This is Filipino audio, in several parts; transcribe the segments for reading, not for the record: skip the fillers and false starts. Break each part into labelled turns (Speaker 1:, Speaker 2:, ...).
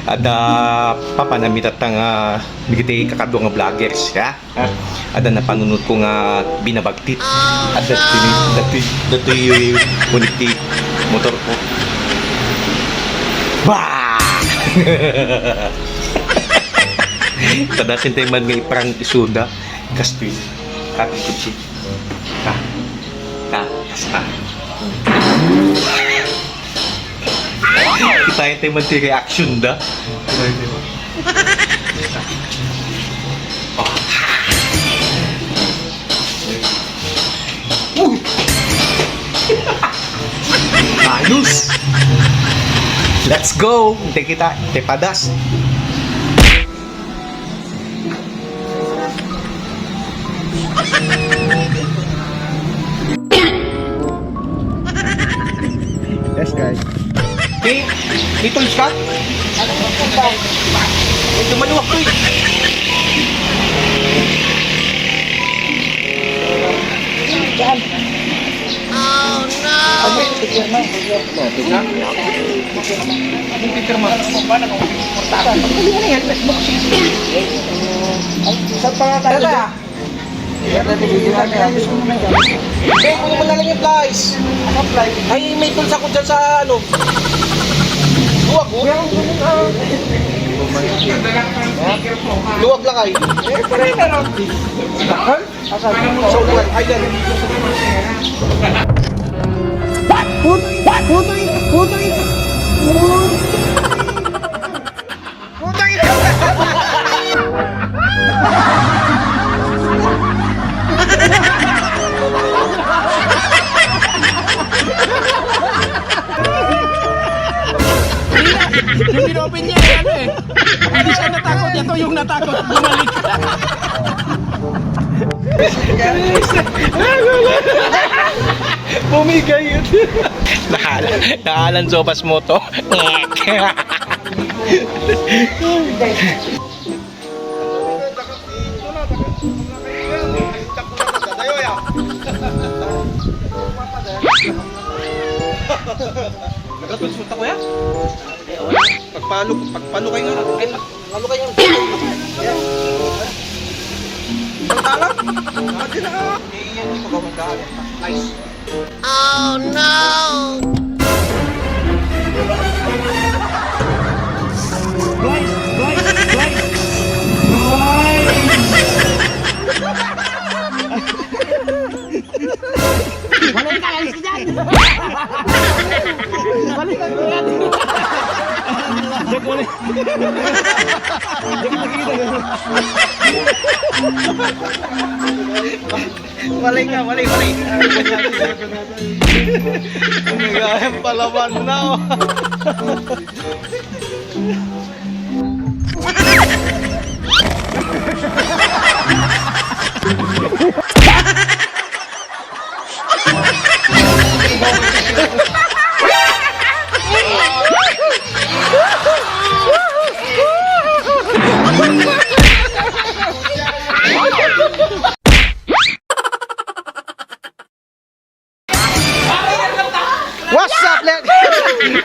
Speaker 1: Ada papanamitat nga bigiti kakadwa nga vloggers ha. Ada na panunod ko nga binabagtit. Ada dati unik ti motor ko. Bah! Tadasin tayo man nga iparang isuda. Kastoy. Kati kutsi. Kasta. Kita yung tayo mag-reaction da. Ayos! Let's go! Hintay kita, hintay padas.
Speaker 2: Yes, guys.
Speaker 1: Dito yung shot? Ito maluwak ko eh.
Speaker 3: Oh no!
Speaker 2: Saan pa nga tayo?
Speaker 1: Eh, kung mo na lang yung flies. Ay, may tools ako dyan sa ano. Luwag mo? Luwag lang ay. So, luwag. Ay, yan.
Speaker 2: Yung in-open niya ano eh. Hindi siya natakot, ito yung natakot bumalik.
Speaker 1: Bumigay yun. Nakalan sopas mo to. Nagkapunsulta ko ya? Pagpalo kayo nga. Ay, pagpalo kayo. Ang talang? Hindi na ka. Hindi ko gawin. Nice.
Speaker 3: Oh no!
Speaker 2: Balik ka, alis ka dyan! Balik ka dyan! Jack, balik! Jack, nakikita ka!
Speaker 1: Balik ka, balik. Nagayang palaban na oh.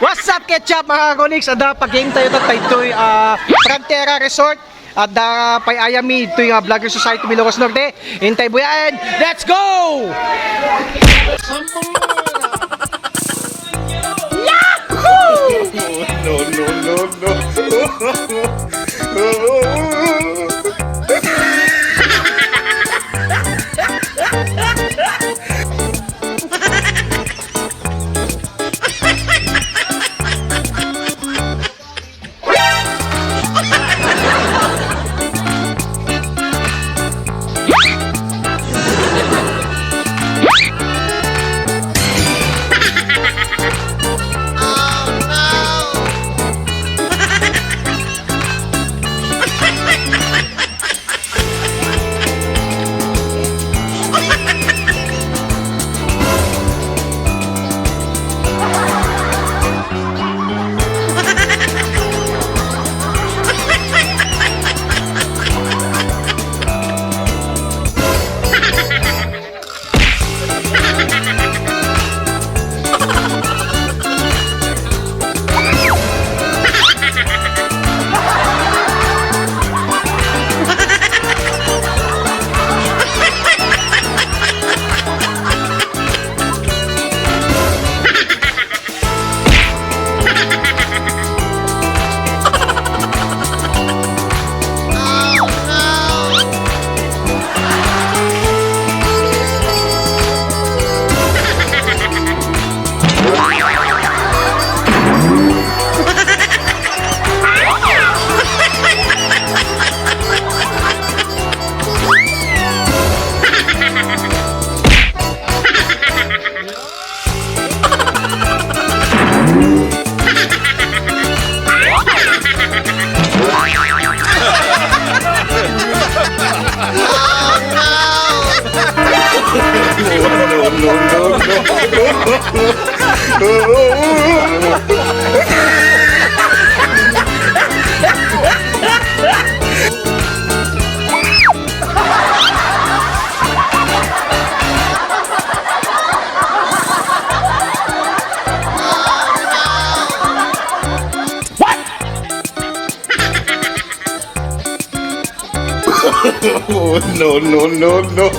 Speaker 1: What's up ketchup mga konix? Ada pag-game tayo tayo Frontera Resort. Ada pay ayami ito yung Vlogger Society Milocos Norte. Hintay buyan. Let's go! Yahoo! No. No, no, no, no.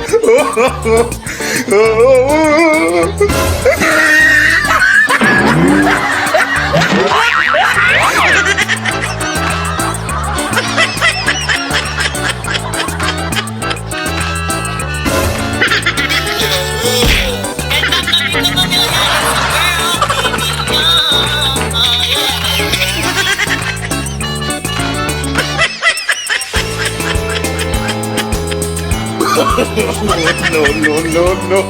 Speaker 1: No, no, no, no.